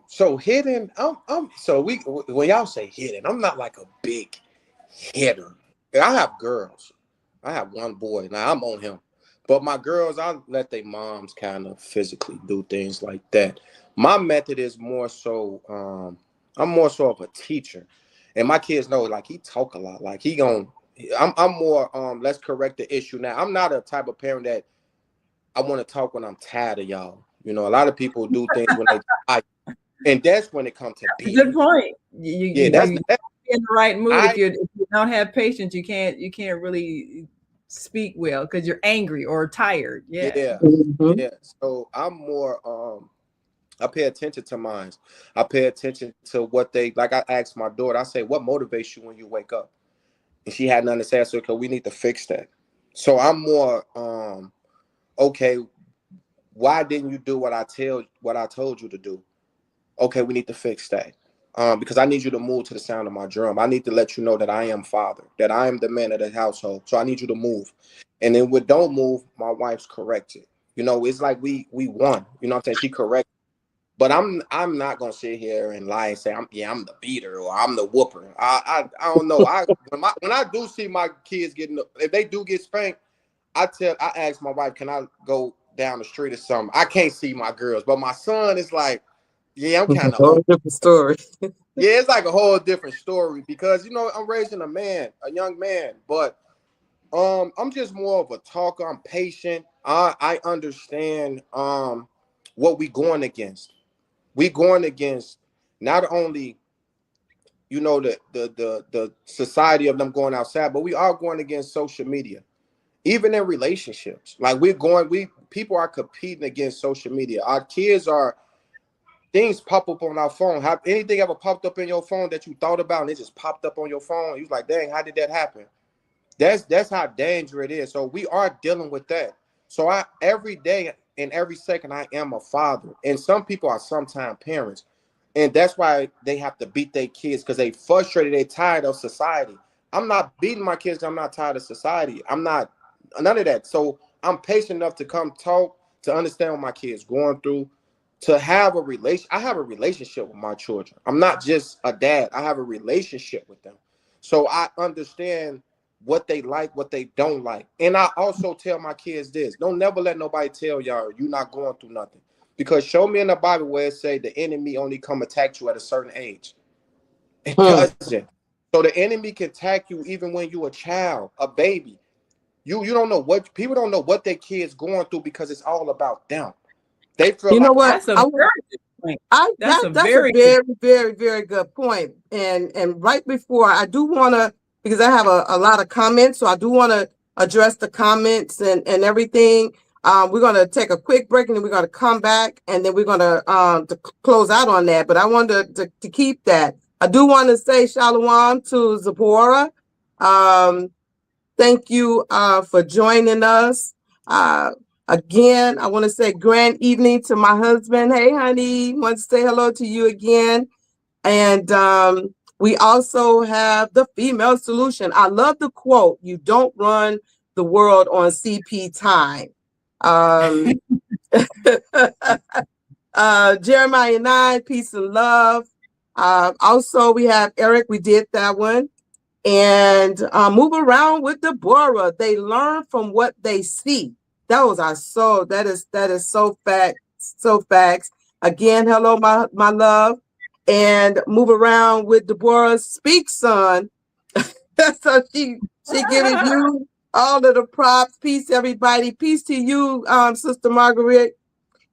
So hitting, when y'all say hitting, I'm not like a big hitter. I have girls. I have one boy. Now I'm on him. But my girls, I let their moms kind of physically do things like that. My method is more so, I'm more so of a teacher. And my kids know, like, he talk a lot. Like, I'm more, let's correct the issue. Now, I'm not a type of parent that I want to talk when I'm tired of y'all. A lot of people do things when they tired. And that's when it comes to beating. Good point. That's in the right mood. If you don't have patience, you can't really speak well because you're angry or tired. Yeah. So I'm more I pay attention to mine. I pay attention to what they like. I asked my daughter, I say, what motivates you when you wake up? And she had nothing to say. I said, okay, we need to fix that. So I'm more okay, why didn't you do what I told you to do? Okay, we need to fix that. Because I need you to move to the sound of my drum. I need to let you know that I am father, that I am the man of the household. So I need you to move. And then when don't move, my wife's corrected. It's like we won. I'm saying? She corrected. But I'm not gonna sit here and lie and say I'm the beater or I'm the whooper. I don't know. When I do see my kids if they do get spanked, I ask my wife, can I go down the street or something? I can't see my girls, but my son is like, yeah, I'm kind of whole different story. Yeah, it's like a whole different story because I'm raising a young man, but I'm just more of a talker. I'm patient. I understand what we going against. We going against not only the society of them going outside, but we are going against social media. Even in relationships, like people are competing against social media. Our kids things pop up on our phone. Have anything ever popped up in your phone that you thought about and it just popped up on your phone? You was like, dang, how did that happen? That's how dangerous it is. So we are dealing with that. So every day and every second I am a father. And some people are sometimes parents. And that's why they have to beat their kids because they frustrated, they tired of society. I'm not beating my kids. I'm not tired of society. I'm not none of that. So I'm patient enough to come talk, to understand what my kids going through, to have a relation. I have a relationship with my children. I'm not just a dad. I have a relationship with them. So I understand what they like, what they don't like. And I also tell my kids this: don't never let nobody tell y'all you're not going through nothing. Because show me in the Bible where it say the enemy only come attack you at a certain age. It doesn't. So the enemy can attack you even when you're a child, a baby. You don't know what people don't know what their kids going through because it's all about them. They feel You know like what? That's a very good point. That's a That's a very very, very, very good point. And right before, I do want to, because I have a lot of comments, so I do want to address the comments and everything. We're going to take a quick break, and then we're going to come back, and then we're going to close out on that. But I wanted to keep that. I do want to say shalom to Zipporah. Thank you for joining us. Again, I want to say grand evening to my husband. Hey, honey, want to say hello to you again. And we also have the female solution. I love the quote, "You don't run the world on CP time." Jeremiah 9, peace and love. Also, we have Eric. We did that one. And move around with Deborah. They learn from what they see. That is so facts. Again, hello, my love. And move around with Deborah. Speak, son. So she giving you all of the props. Peace, everybody. Peace to you, Sister Margaret.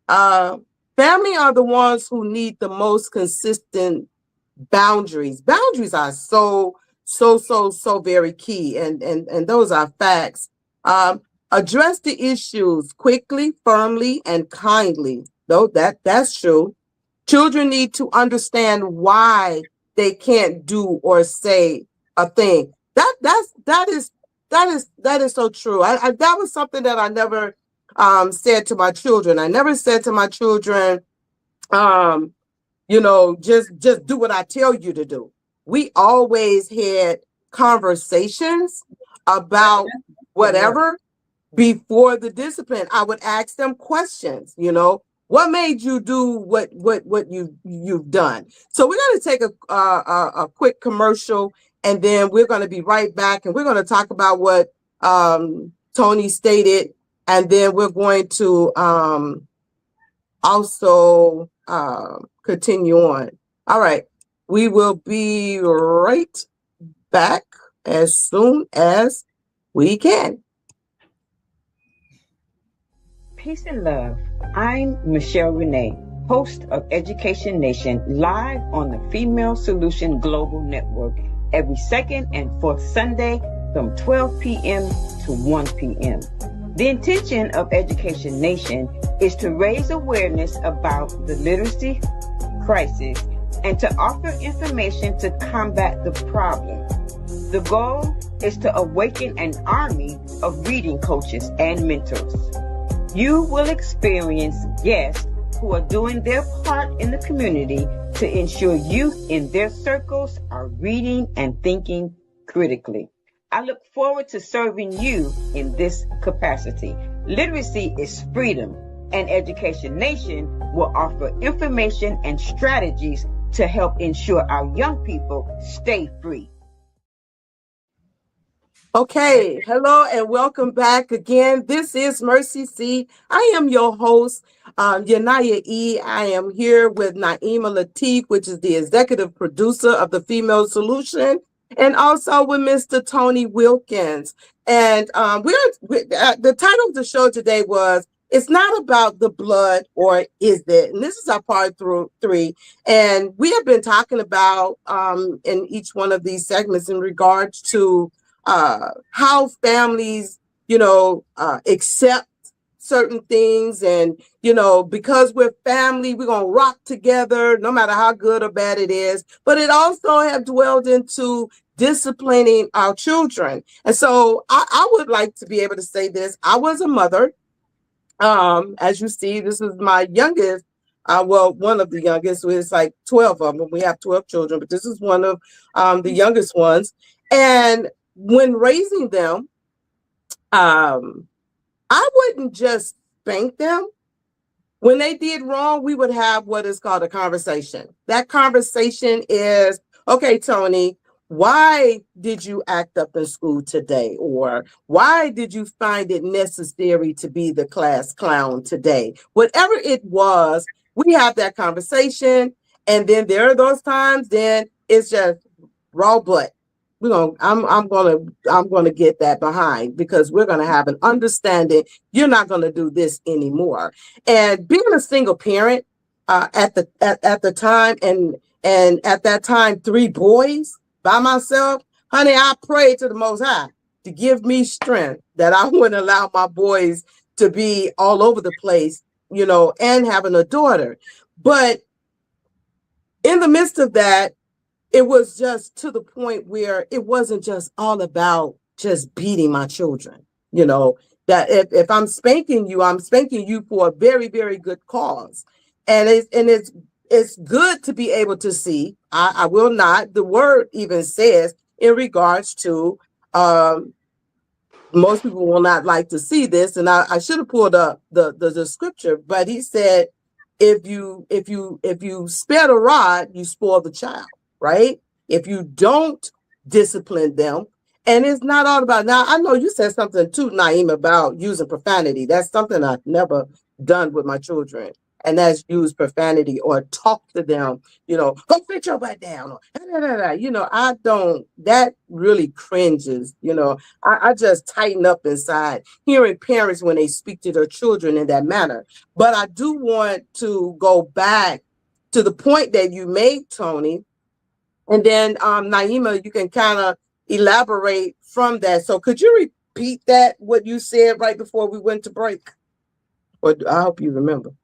Family are the ones who need the most consistent boundaries. Boundaries are so very key, and those are facts. Address the issues quickly, firmly, and kindly. Though that's true. Children need to understand why they can't do or say a thing. That is so true. I that was something that I never said to my children. I never said to my children, just do what I tell you to do. We always had conversations about whatever before the discipline. I would ask them questions, what made you do what you've done? So we're going to take a quick commercial, and then we're going to be right back, and we're going to talk about what Tony stated, and then we're going to also continue on. All right. We will be right back as soon as we can. Peace and love. I'm Michelle Renee, host of Education Nation, live on the Female Solution Global Network every second and fourth Sunday from 12 p.m. to 1 p.m. The intention of Education Nation is to raise awareness about the literacy crisis and to offer information to combat the problem. The goal is to awaken an army of reading coaches and mentors. You will experience guests who are doing their part in the community to ensure youth in their circles are reading and thinking critically. I look forward to serving you in this capacity. Literacy is freedom, and Education Nation will offer information and strategies to help ensure our young people stay free. Okay, hello and welcome back again. This is Mercy Seed. I am your host, YuNiYAH E. I am here with Naima Latif, which is the executive producer of the Female Solution, and also with Mr. Tony Wilkins. And the title of the show today was, "It's not about the blood, or is it?" And this is our part 3. And we have been talking about in each one of these segments in regards to how families, accept certain things. And, because we're family, we're going to rock together, no matter how good or bad it is. But it also have dwelled into disciplining our children. And so I would like to be able to say this. I was a mother. As you see, this is my youngest. One of the youngest. It's like 12 of them. We have 12 children, but this is one of the youngest ones. And when raising them, I wouldn't just spank them. When they did wrong, we would have what is called a conversation. That conversation is, "Okay, Tony, why did you act up in school today? Or why did you find it necessary to be the class clown today? Whatever it was, we have that conversation. And then there are those times, then it's just raw butt. I'm gonna get that behind, because we're gonna have an understanding. You're not gonna do this anymore. And being a single parent at the time, and at that time 3 boys by myself, honey, I prayed to the Most High to give me strength that I wouldn't allow my boys to be all over the place, and having a daughter. But in the midst of that, it was just to the point where it wasn't just all about just beating my children. That if I'm spanking you for a very, very good cause. And it's good to be able to see. I will not. The word even says in regards to most people will not like to see this, and I should have pulled up the scripture, but he said, if you spare the rod, you spoil the child, right? If you don't discipline them, and it's not all about. Now, I know you said something too, Naeem, about using profanity. That's something I've never done with my children, and that's use profanity or talk to them, go sit your butt down, or I don't. That really cringes. I just tighten up inside hearing parents when they speak to their children in that manner. But I do want to go back to the point that you made, Tony, and then Naima, you can kind of elaborate from that. So could you repeat that, what you said right before we went to break? Or I hope you remember.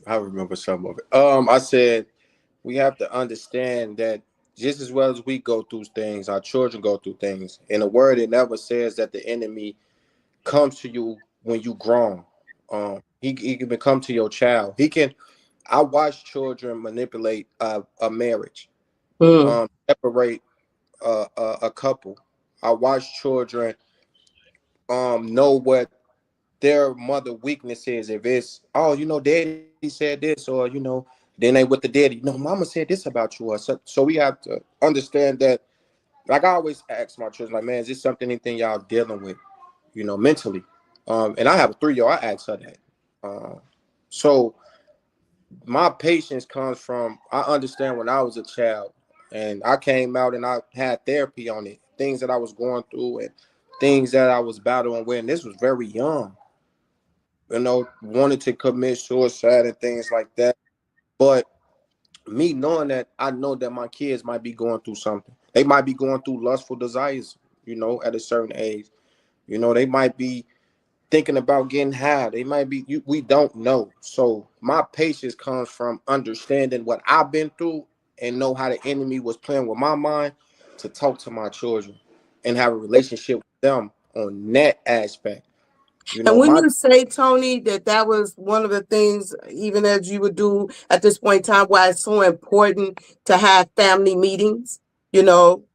I remember some of it. I said we have to understand that just as well as we go through things, our children go through things. In a word, it never says that the enemy comes to you when you grown. He can come to your child. I watch children manipulate a marriage, separate a couple. I watch children know what their mother weakness is. If it's, daddy said this, or then they with the daddy, mama said this about you. Or so we have to understand that. Like I always ask my children, like, man, is this something, anything y'all dealing with, mentally? And I have a 3-year-old. I ask her that. So my patience comes from, I understand when I was a child and I came out and I had therapy on it, things that I was going through and things that I was battling with. And this was very young, wanted to commit suicide and things like that. But me knowing that, I know that my kids might be going through something. They might be going through lustful desires, at a certain age. They might be thinking about getting high. They might be, we don't know. So my patience comes from understanding what I've been through and know how the enemy was playing with my mind to talk to my children and have a relationship with them on that aspect. And when you say, Tony, that was one of the things, even as you would do at this point in time, why it's so important to have family meetings.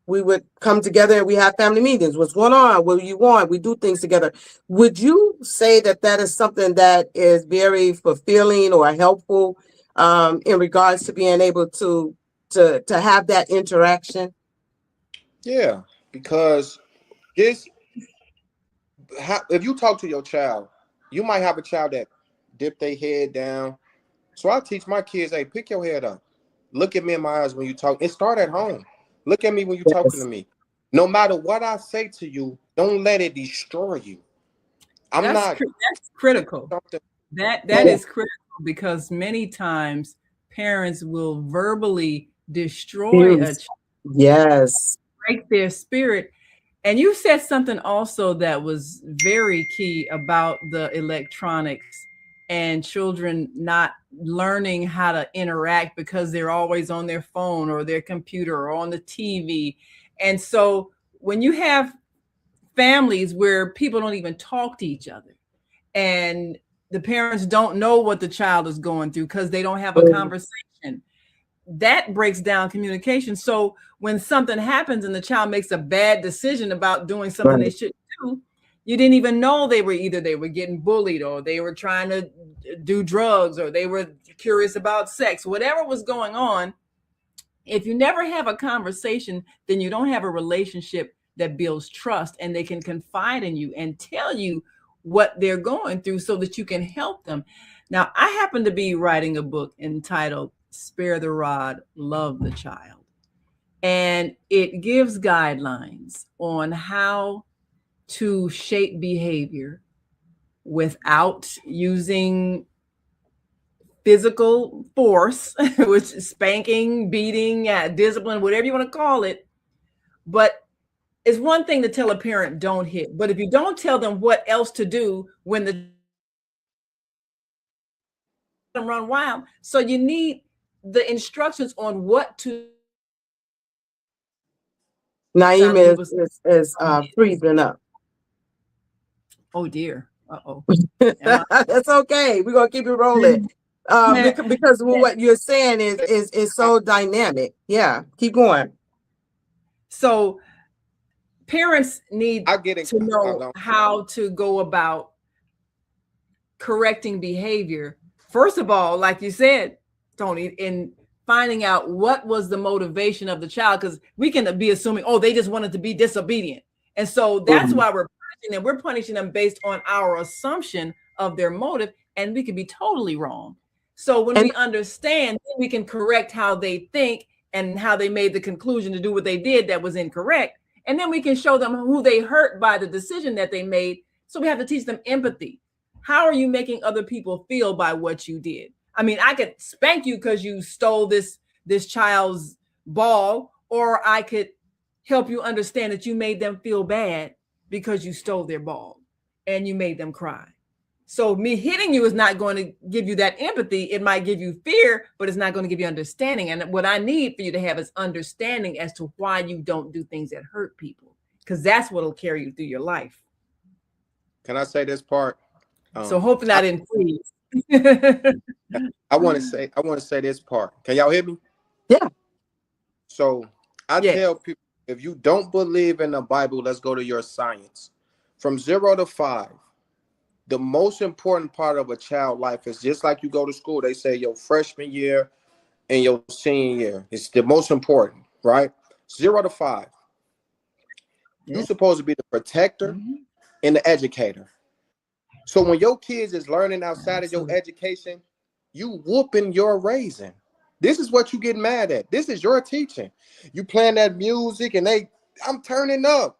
We would come together and we have family meetings. What's going on? What do you want? We do things together. Would you say that is something that is very fulfilling or helpful in regards to being able to have that interaction? Yeah, because if you talk to your child, you might have a child that dip their head down. So I teach my kids, hey, pick your head up. Look at me in my eyes when you talk. And start at home. Look at me when you're talking to me. No matter what I say to you, don't let it destroy you. That's critical. That is critical, because many times parents will verbally destroy a child. Yes. Break their spirit. And you said something also that was very key about the electronics and children not learning how to interact because they're always on their phone or their computer or on the TV. And so when you have families where people don't even talk to each other and the parents don't know what the child is going through because they don't have a conversation, that breaks down communication. So when something happens and the child makes a bad decision about doing something they shouldn't do, you didn't even know they were getting bullied, or they were trying to do drugs, or they were curious about sex, whatever was going on. If you never have a conversation, then you don't have a relationship that builds trust, and they can confide in you and tell you what they're going through so that you can help them. Now, I happen to be writing a book entitled Spare the Rod, Love the Child. And it gives guidelines on how to shape behavior without using physical force, which is spanking, beating, discipline, whatever you want to call it. But it's one thing to tell a parent don't hit, but if you don't tell them what else to do when the run wild, so you need the instructions on what to. Naima is freezing up. Oh dear. Uh-oh. That's okay. We're gonna keep it rolling. Because what you're saying is so dynamic. Yeah, keep going. So parents need to know how to go about correcting behavior. First of all, like you said, Tony, in finding out what was the motivation of the child, because we can be assuming, oh, they just wanted to be disobedient. And so that's why we're punishing them. We're punishing them based on our assumption of their motive, and we could be totally wrong. So when we understand, we can correct how they think and how they made the conclusion to do what they did that was incorrect. And then we can show them who they hurt by the decision that they made. So we have to teach them empathy. How are you making other people feel by what you did? I mean, I could spank you because you stole this child's ball, or I could help you understand that you made them feel bad because you stole their ball and you made them cry. So me hitting you is not going to give you that empathy. It might give you fear, but it's not going to give you understanding. And what I need for you to have is understanding as to why you don't do things that hurt people, because that's what will carry you through your life. Can I say this part? So hopefully I didn't freeze. I want to say this part. Can y'all hear me? Yeah. So I tell people, if you don't believe in the Bible, let's go to your science. From 0 to 5, the most important part of a child life is just like you go to school. They say your freshman year and your senior year. It's the most important, right? 0 to 5. Yeah. You're supposed to be the protector and the educator. So when your kids is learning outside of your education, you whooping your raising. This is what you get mad at. This is your teaching. You playing that music and I'm turning up.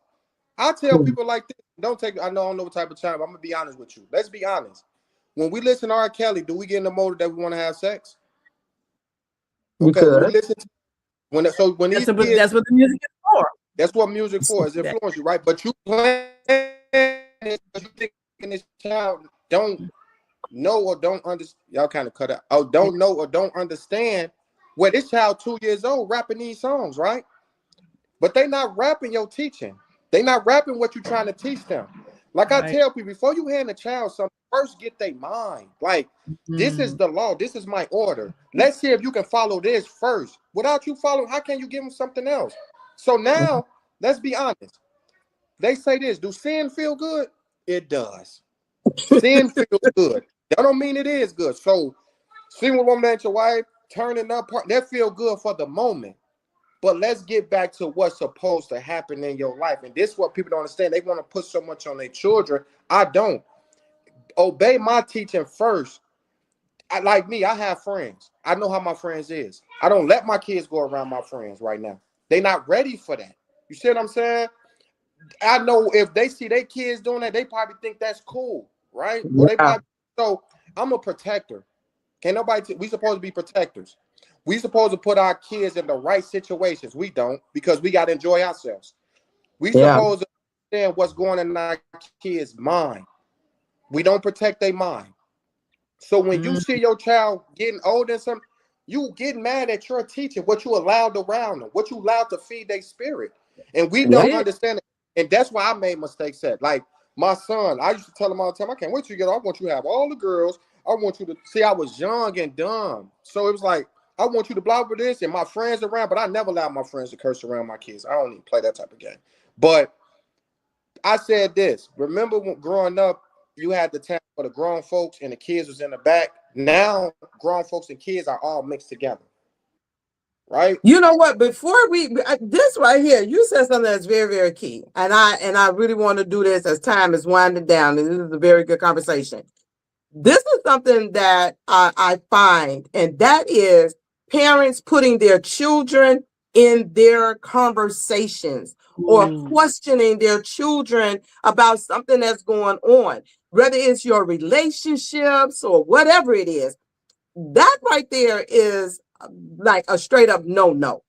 I tell people like this, I don't know what type of child, I'm gonna be honest with you. Let's be honest. When we listen to R. Kelly, do we get in the mode that we want to have sex? Okay, when we listen to that's what the music is for. That's what music for, is influence you, right? But you playing this, you thinking this child don't know or don't understand. Y'all kind of cut out. Oh, don't know or don't understand where this child 2 years old rapping these songs, right? But they not rapping your teaching. They not rapping what you're trying to teach them. Like I tell people, before you hand a child something, first get their mind. Like, this is the law. This is my order. Let's see if you can follow this first. Without you following, how can you give them something else? So now, let's be honest. They say this, do sin feel good? It does. Sin feels good. That don't mean it is good. So, seeing a woman at your wife, turning up, that feel good for the moment. But let's get back to what's supposed to happen in your life. And this is what people don't understand. They want to put so much on their children. I don't. Obey my teaching first. Like me, I have friends. I know how my friends is. I don't let my kids go around my friends right now. They're not ready for that. You see what I'm saying? I know if they see their kids doing that, they probably think that's cool, right? Yeah. So I'm a protector. Can't nobody, we supposed to be protectors. We supposed to put our kids in the right situations. We don't, because we got to enjoy ourselves. We supposed to understand what's going on in our kids' mind. We don't protect their mind. So when you see your child getting older and something, you get mad at your teacher, what you allowed around them, what you allowed to feed their spirit. And we don't understand it. And that's why I made mistakes at. Like my son, I used to tell him all the time, I can't wait till you get off. I want you to have all the girls. I want you to see, I was young and dumb. So it was like, I want you to blah with this and my friends around, but I never allowed my friends to curse around my kids. I don't even play that type of game. But I said this, remember when growing up, you had the time for the grown folks and the kids was in the back. Now grown folks and kids are all mixed together. right? You know what? Before this right here, you said something that's very, very key, and I really want to do this as time is winding down, and this is a very good conversation. This is something that I find, and that is parents putting their children in their conversations or questioning their children about something that's going on, whether it's your relationships or whatever it is. That right there is like a straight up no.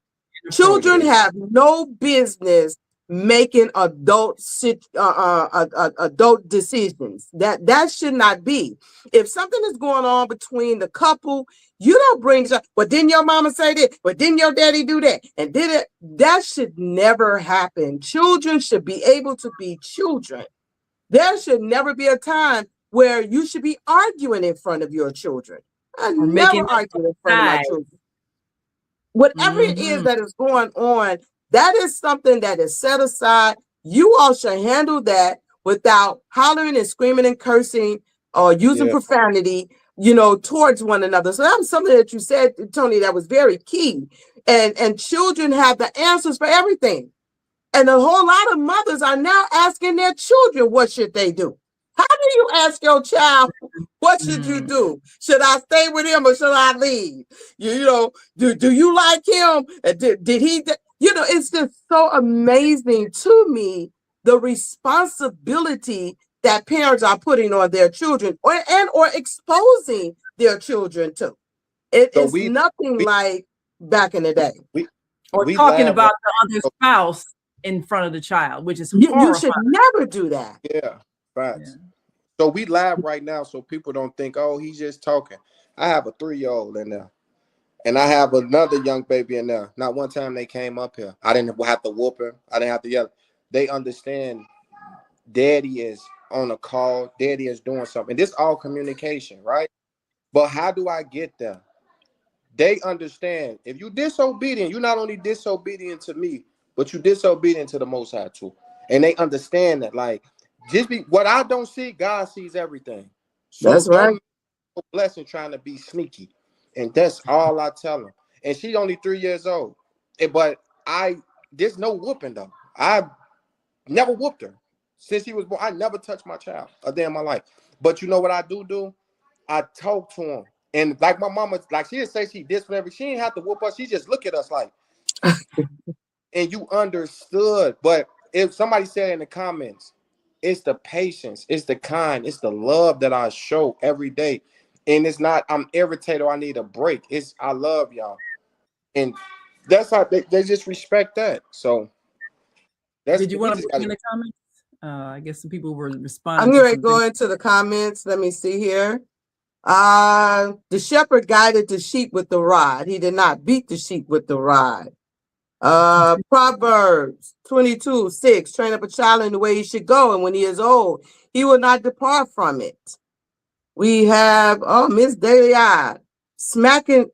Children have no business making adult decisions. That should not be. If something is going on between the couple, you don't bring up, well, didn't your mama say that? Well, didn't your daddy do that? And did it? That should never happen. Children should be able to be children. There should never be a time where you should be arguing in front of your children. I never argue in front of my children. Whatever it is that is going on, that is something that is set aside. You all should handle that without hollering and screaming and cursing or using profanity, towards one another. So that was something that you said, Tony, that was very key. And children have the answers for everything. And a whole lot of mothers are now asking their children, what should they do? How do you ask your child, what should you do? Should I stay with him or should I leave? Do you like him? Did he? It's just so amazing to me, the responsibility that parents are putting on their children or exposing their children to. It is nothing like back in the day. Or talking about the other spouse in front of the child, which is horrifying. You should never do that. Yeah, facts. Yeah. So we laugh right now so people don't think, oh, he's just talking. I have a 3-year-old in there. And I have another young baby in there. Not one time they came up here. I didn't have to whoop her. I didn't have to yell. They understand daddy is on a call. Daddy is doing something. This all communication, right? But how do I get there? They understand. If you disobedient, you're not only disobedient to me, but you disobedient to the Most High too. And they understand that, like, what I don't see, God sees everything. So that's right. Blessing trying to be sneaky. And that's all I tell them. And she's only 3 years old. But there's no whooping though. I never whooped her. Since he was born, I never touched my child a day in my life. But you know what I do? I talk to him. And like my mama, like she didn't say she did whatever. She didn't have to whoop us. She just look at us like, and you understood. But if somebody said in the comments, it's the patience, it's the kind, it's the love that I show every day. And it's not, I'm irritated or I need a break. It's, I love y'all. And that's how they just respect that. So that's. Did you want to put in the comments? I guess some people were responding. I'm going to go into the comments. Let me see here. The shepherd guided the sheep with the rod. He did not beat the sheep with the rod. Proverbs 22:6, train up a child in the way he should go, and when he is old, he will not depart from it. We have, Miss Daily Eye, smacking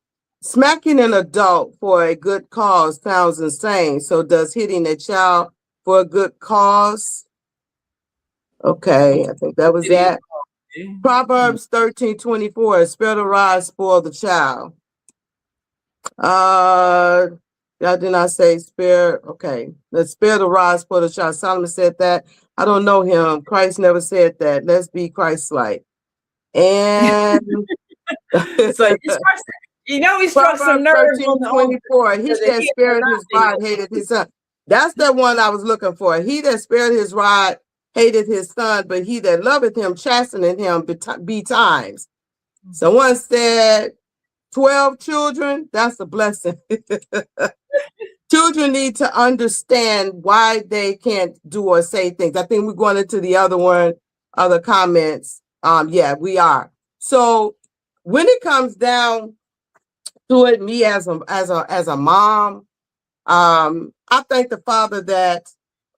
an adult for a good cause sounds insane. So does hitting a child for a good cause? Okay, I think that was that. Proverbs 13:24, spare the rod, spoil the child. I did not say spare. Okay, let's spare the rod, spoil the child. Solomon said that. I don't know him. Christ never said that. Let's be Christ-like. And so he struck some nerves on 24. He that spared his rod hated his son. That's the one I was looking for. He that spared his rod hated his son, but he that loveth him chasteneth him betimes. Someone said 12 children, that's a blessing. Children need to understand why they can't do or say things. I think we're going into the other comments. Yeah, we are. So when it comes down to it, me as a mom, I thank the Father that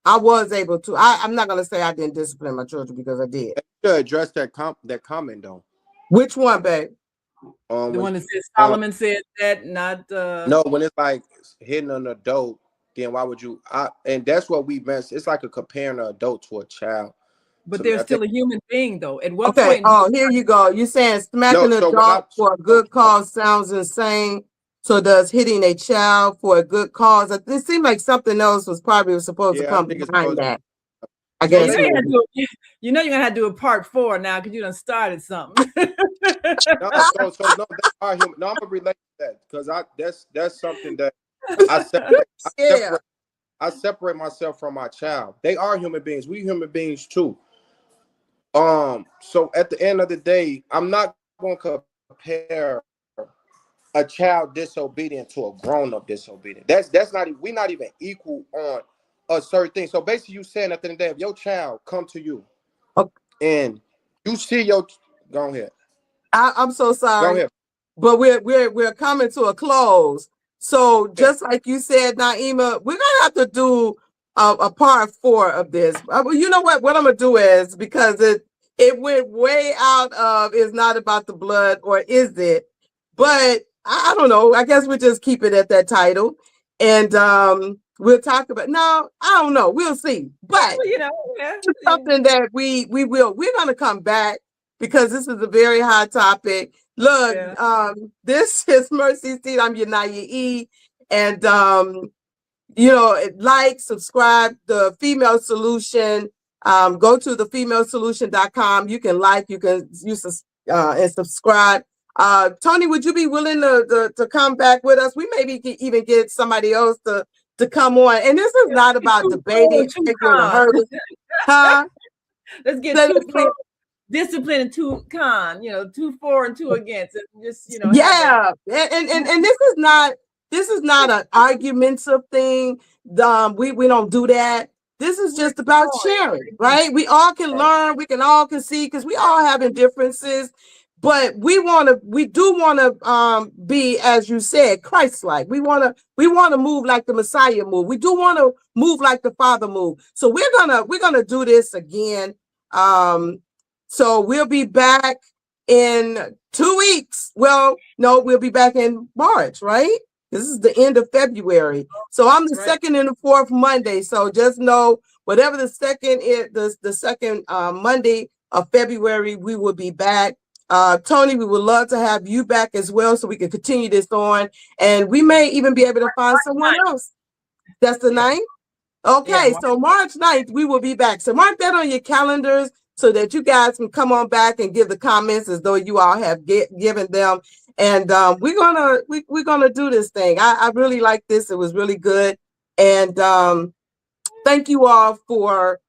I was able to. I'm not gonna say I didn't discipline my children because I did. You should address that comment though. Which one, babe? The one that says Solomon said that, not no, when it's like hitting an adult, then why would you? And that's what we meant. It's like a comparing an adult to a child. But they're still a human being, though. At what point? Oh, here you go. You're saying smacking an adult for a good cause sounds insane. So does hitting a child for a good cause? It seemed like something else was probably supposed to Yeah, I come think it's behind supposed to. that. I So You guess know, let me. you, you know you're gonna have to do a part 4 now because you done started something. No, no, they are human. No, I'm gonna relate to that because that's something that I separate. yeah. I separate myself from my child. They are human beings. We human beings too. So at the end of the day, I'm not gonna compare a child disobedient to a grown-up disobedient. That's not, we're not even equal on a certain thing. So basically you saying at the end of the day, if your child come to you Okay. and you see your, go ahead. I'm so Go sorry, ahead. but we're coming to a close. So just like you said, Naima, we're gonna have to do a part 4 of this. You know what? What I'm gonna do is, because it went way out of, it's not about the blood, or is it? But I don't know. I guess we'll just keep it at that title, and we'll talk about. No, I don't know. We'll see. But Well, you know, yeah. it's something that we're gonna come back, because this is a very hot topic. Look, Yeah. this is Mercy Seed. I'm YuNiYAH, and like, subscribe, the Female Solution. Go to thefemalesolution.com. You can like, you can use and subscribe. Tony, would you be willing to come back with us? We maybe can even get somebody else to come on. And this is not about debating, arguing, or hurting. Huh? Let's get Say 2 that again. pro, discipline, and 2 con. 2 for and 2 against. And just Yeah, and this is not an argumentative thing. We don't do that. This is just about sharing, right? We all can learn, we can all see, because we all having differences, but we do want to be, as you said, Christ-like. We want to move like the Messiah moved. We do want to move like the Father moved. So we're gonna do this again. So we'll be back in 2 weeks. Well, no, we'll be back in March, right? This is the end of February. So I'm the second and the fourth Monday. So just know, whatever the second is, the second Monday of February, we will be back. Tony, we would love to have you back as well, so we can continue this on. And we may even be able to find someone else. That's the 9th? Okay, so March 9th, we will be back. So mark that on your calendars, so that you guys can come on back and give the comments as though you all have given them. And we're gonna do this thing. I really like this. It was really good. And thank you all for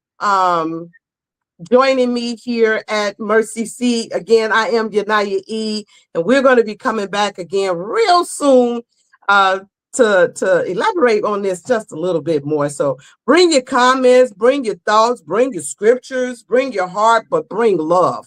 joining me here at Mercy Seat. Again, I am YuNiYAH, and we're going to be coming back again real soon to elaborate on this just a little bit more. So bring your comments, bring your thoughts, bring your scriptures, bring your heart, but bring love.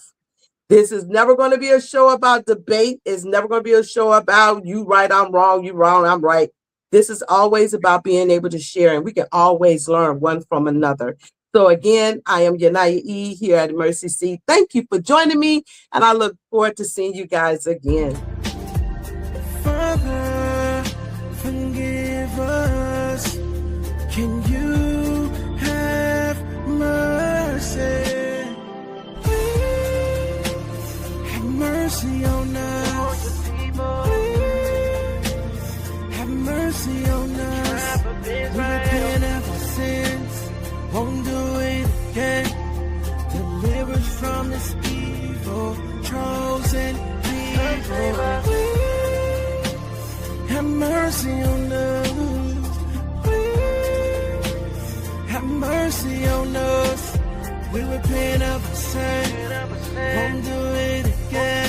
This is never going to be a show about debate. It's never going to be a show about you right, I'm wrong, you wrong, I'm right. This is always about being able to share, and we can always learn one from another. So again, I am YuNiYAH here at Mercy Seat. Thank you for joining me, and I look forward to seeing you guys again. Father, forgive us. Can you have mercy? Please have mercy on us. Please have mercy on us. We repent of our sins, won't do it again. Deliver us from this evil, chosen people. Please have mercy on us. Please have mercy on us. We repent of our sin, won't do it again.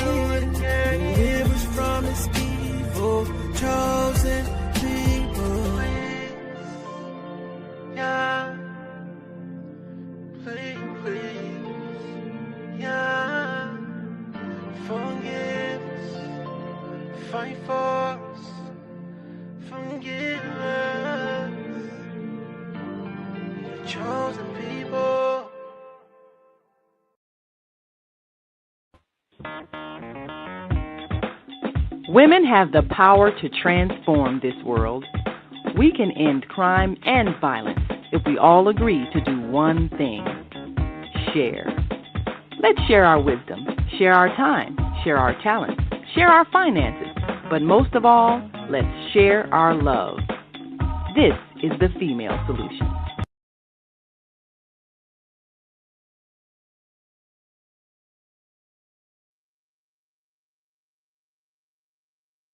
Deliver us from this evil, chosen people. Yeah, please, yeah. Forgive us, fight for us, forgive us, your chosen people. Women have the power to transform this world. We can end crime and violence if we all agree to do one thing: share. Let's share our wisdom, share our time, share our talents, share our finances, But most of all, let's share our love. This is the Female Solution.